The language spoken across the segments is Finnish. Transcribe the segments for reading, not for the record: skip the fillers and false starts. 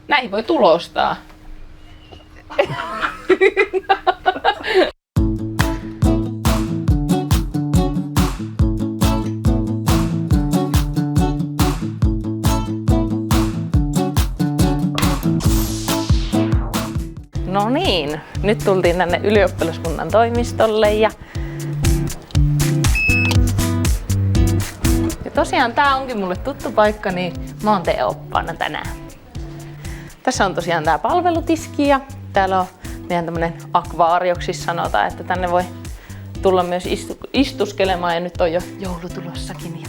Näin voi tulostaa. No niin, nyt tultiin tänne ylioppilaskunnan toimistolle ja tosiaan tää onkin mulle tuttu paikka, niin mä oon teidän oppaana tänään. Tässä on tosiaan tää palvelutiski ja täällä on meidän tämmönen akvaarioksi sanotaan, että tänne voi tulla myös istuskelemaan ja nyt on jo joulu tulossakin.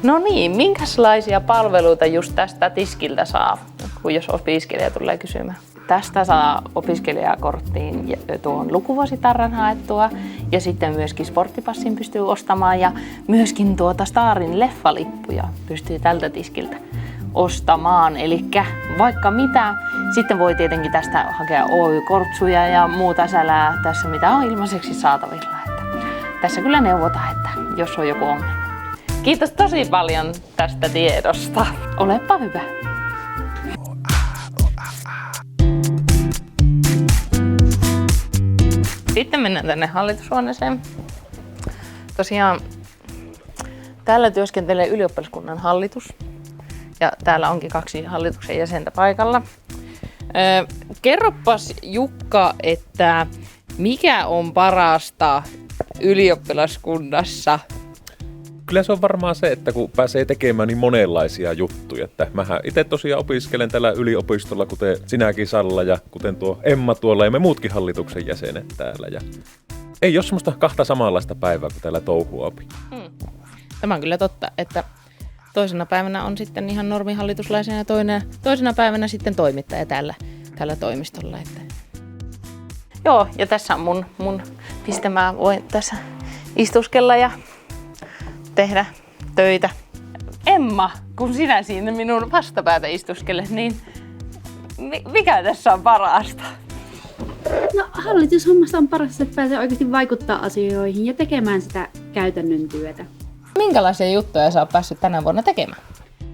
No niin, minkälaisia palveluita just tästä tiskiltä saa, kun jos opiskelija tulee kysymään? Tästä saa opiskelijakorttiin tuon lukuvuositarran haettua ja sitten myöskin sporttipassin pystyy ostamaan ja myöskin Starin leffalippuja pystyy tältä tiskiltä ostamaan. Eli vaikka mitä, sitten voi tietenkin tästä hakea Oy-kortsuja ja muuta sälää tässä mitä on ilmaiseksi saatavilla. Että tässä kyllä neuvotaan, että jos on joku ongelma. Kiitos tosi paljon tästä tiedosta. Olepa hyvä. Sitten mennään tänne hallitushuoneeseen. Tosiaan täällä työskentelee ylioppilaskunnan hallitus ja täällä onkin 2 hallituksen jäsentä paikalla. Kerropas Jukka, että mikä on parasta ylioppilaskunnassa? Kyllä se on varmaan se, että kun pääsee tekemään niin monenlaisia juttuja. Että mähän itse tosiaan opiskelen tällä yliopistolla, kuten sinäkin Salla ja kuten tuo Emma tuolla ja me muutkin hallituksen jäsenet täällä. Ja ei ole semmoista 2 samanlaista päivää kuin täällä touhuapi. Tämä on kyllä totta, että toisena päivänä on sitten ihan normihallituslaisena ja toisena päivänä sitten toimittaja tällä toimistolla. Että. Joo, ja tässä on mun piste. Mä voin tässä istuskella ja tehdä töitä. Emma, kun sinä siinä minun vastapäätä istuskelet, niin mikä tässä on parasta? No hallitushommasta on parasta, että pääsee oikeasti vaikuttaa asioihin ja tekemään sitä käytännön työtä. Minkälaisia juttuja sä oot päässyt tänä vuonna tekemään?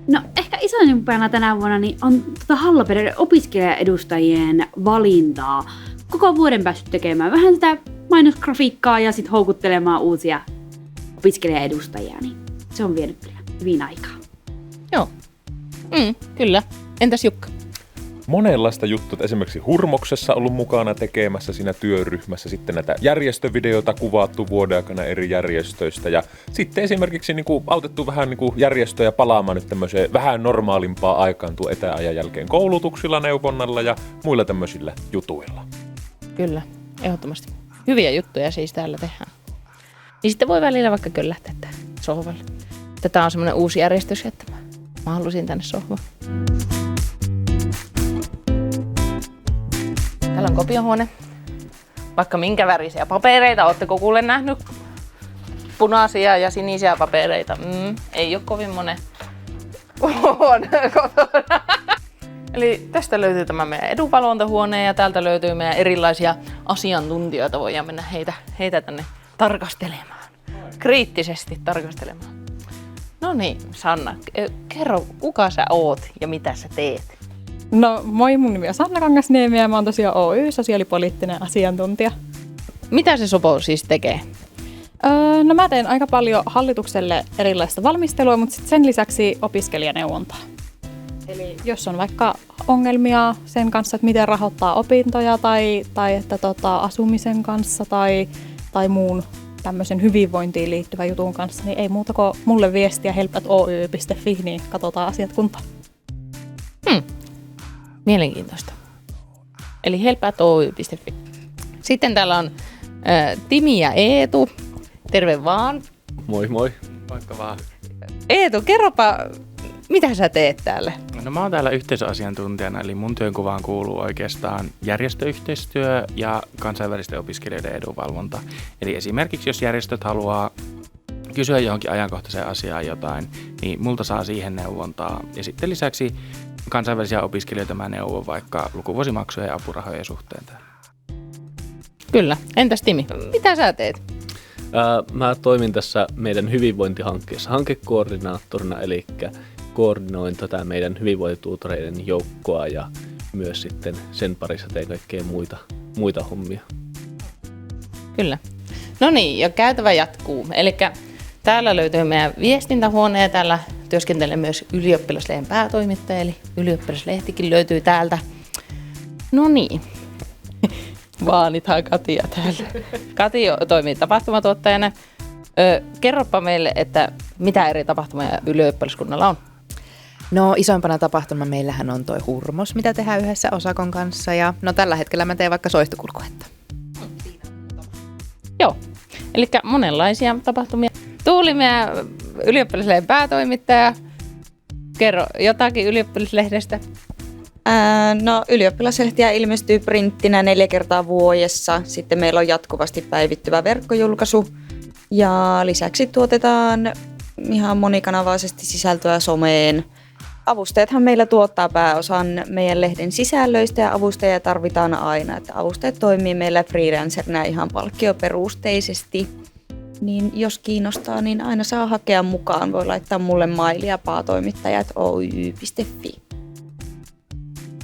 No ehkä isoimpana tänä vuonna niin on Hallaperen opiskelijaedustajien valintaa. Koko vuoden päässyt tekemään vähän sitä mainosgrafiikkaa ja sitten houkuttelemaan uusia opiskelijaedustajia, niin se on vienyt kyllä hyvin aikaa. Joo, kyllä. Entäs Jukka? Monenlaista juttua. Esimerkiksi Hurmoksessa ollut mukana tekemässä siinä työryhmässä. Sitten näitä järjestövideoita kuvattu vuoden aikana eri järjestöistä. Ja sitten esimerkiksi autettu vähän järjestöjä palaamaan nyt tämmöiseen vähän normaalimpaa aikaan tuon etäajan jälkeen koulutuksilla, neuvonnalla ja muilla tämmöisillä jutuilla. Kyllä, ehdottomasti. Hyviä juttuja siis täällä tehdään. Niin sitten voi välillä vaikka köllähtää tähän sohvalle. Tämä on semmoinen uusi järjestys, että mä halusin tänne sohvalle. Täällä on kopiohuone. Vaikka minkä värisiä papereita. Ootteko kuule nähnyt punaisia ja sinisiä papereita? Ei ole kovin monen huone kotona. Eli tästä löytyy tämä meidän edunvalvontahuone ja täältä löytyy meidän erilaisia asiantuntijoita. Voidaan mennä heitä tänne tarkastelemaan. Kriittisesti tarkastelemaan. No niin, Sanna, kerro kuka sä oot ja mitä sä teet? No moi, mun nimi on Sanna Kangasniemi ja mä oon tosiaan Oy, sosiaalipoliittinen asiantuntija. Mitä se Sopo siis tekee? No mä teen aika paljon hallitukselle erilaista valmistelua, mutta sit sen lisäksi opiskelijaneuvontaa. Eli jos on vaikka ongelmia sen kanssa, että miten rahoittaa opintoja tai että asumisen kanssa tai muun tämmöisen hyvinvointiin liittyvän jutun kanssa, niin ei muuta kuin mulle viestiä help@oy.fi, niin katsotaan asiat kuntoon. Mielenkiintoista. Eli help@oy.fi. Sitten täällä on Timi ja Eetu. Terve vaan. Moi moi. Vaikka vaan. Eetu, kerropa, mitä sä teet täällä? No mä oon täällä yhteisöasiantuntijana, eli mun työnkuvaan kuuluu oikeastaan järjestöyhteistyö ja kansainvälisten opiskelijoiden edunvalvonta. Eli esimerkiksi jos järjestöt haluaa kysyä johonkin ajankohtaiseen asiaan jotain, niin multa saa siihen neuvontaa. Ja sitten lisäksi kansainvälisiä opiskelijoita mä neuvon vaikka lukuvuosimaksuja ja apurahojen suhteen täällä. Kyllä. Entäs Timi? Mitä sä teet? Mä toimin tässä meidän hyvinvointihankkeessa hankekoordinaattorina, eli koordinoin tätä meidän hyvinvointituutoreiden joukkoa ja myös sitten sen parissa teen kaikkea muita hommia. Kyllä. No niin, ja käytävä jatkuu. Eli täällä löytyy meidän viestintähuone ja täällä työskentelee myös Ylioppilaslehden päätoimittaja, eli Ylioppilaslehtikin löytyy täältä. No niin. Vaanitaan Katia täällä. Kati toimii tapahtumatuottajana. Kerropa meille, että mitä eri tapahtumia ylioppilaskunnalla on? No isoimpana tapahtuma meillähän on toi hurmos, mitä tehdään yhdessä Osakon kanssa. Ja no tällä hetkellä mä teen vaikka soistokulkuetta. Joo, eli monenlaisia tapahtumia. Tuuli, meidän Ylioppilaslehden päätoimittaja. Kerro jotakin Ylioppilaslehdestä. No ylioppilaslehtiä ilmestyy printtinä 4 kertaa vuodessa. Sitten meillä on jatkuvasti päivittyvä verkkojulkaisu. Ja lisäksi tuotetaan ihan monikanavaisesti sisältöä someen. Avustajathan meillä tuottaa pääosan meidän lehden sisällöistä ja avustajia tarvitaan aina. Että avustajat toimii meillä freelancerina ihan palkkioperusteisesti. Niin jos kiinnostaa, niin aina saa hakea mukaan. Voi laittaa mulle mailia paatoimittajat.oy.fi.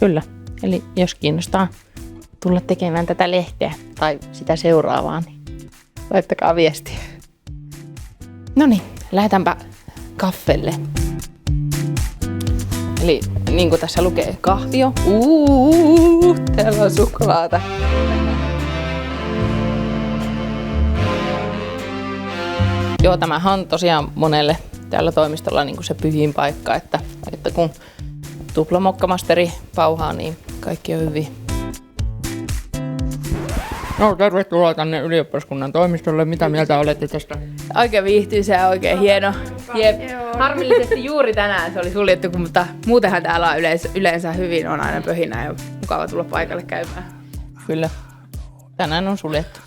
Kyllä, eli jos kiinnostaa tulla tekemään tätä lehteä tai sitä seuraavaa, niin laittakaa viestiä. No niin, lähdetäänpä kaffelle. Eli niin kuin tässä lukee kahvio. Täällä on suklaata. Joo, tämähän on tosiaan monelle täällä toimistolla niin kuin se pyhin paikka, että kun tuplamokkamaisteri pauhaa, niin kaikki on hyvin. No, tervetuloa tänne ylioppilaskunnan toimistolle. Mitä mieltä olette tästä? Oikein viihtyisä ja oikein hieno. Jep. Harmillisesti juuri tänään se oli suljettu, mutta muutenhan täällä on yleensä hyvin, on aina pöhinä ja mukava tulla paikalle käymään. Kyllä. Tänään on suljettu.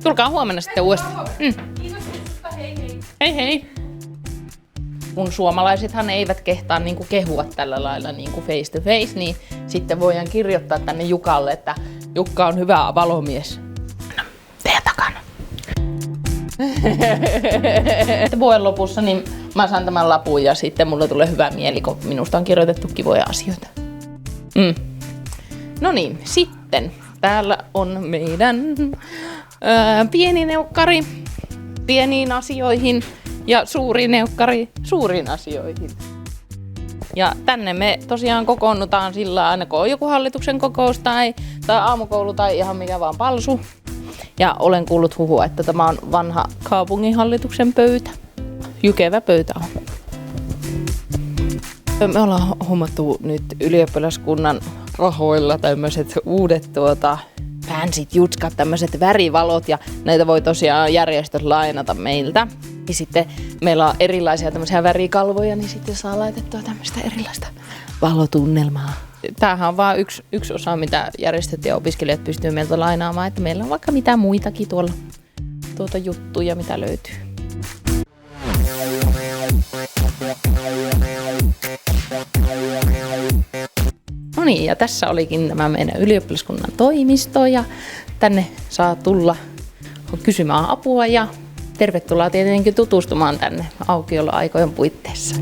Tulkaa huomenna sitten uudestaan. Hei hei. Kun suomalaisethan eivät kehtaa niinku kehua tällä lailla niinku face to face, niin sitten voidaan kirjoittaa tänne Jukalle, että Jukka on hyvä valomies. No, teidän takana. Vuoden lopussa niin mä saan tämän lapun ja sitten mulle tulee hyvä mieli, kun minusta on kirjoitettu kivoja asioita. No niin, sitten täällä on meidän pieni neukkari pieniin asioihin ja suuri neukkari suuriin asioihin. Ja tänne me tosiaan kokoonnutaan sillä aina kun on joku hallituksen kokous tai aamukoulu tai ihan mikä vaan palsu. Ja olen kuullut huhua, että tämä on vanha kaupunginhallituksen pöytä. Jykevä pöytä on. Me ollaan hommattu nyt ylioppilaskunnan rahoilla tämmöiset uudet fansit jutskat, tämmöiset värivalot ja näitä voi tosiaan järjestöt lainata meiltä. Ja sitten meillä on erilaisia tämmöisiä värikalvoja, niin sitten saa laitettua tämmöistä erilaista valotunnelmaa. Tämähän on vaan yksi osa, mitä järjestöt ja opiskelijat pystyy meiltä lainaamaan, että meillä on vaikka mitä muitakin tuolla juttuja, mitä löytyy. No niin, ja tässä olikin tämä meidän ylioppilaskunnan toimisto ja tänne saa tulla kysymään apua ja tervetuloa tietenkin tutustumaan tänne aukioloaikojen puitteissa.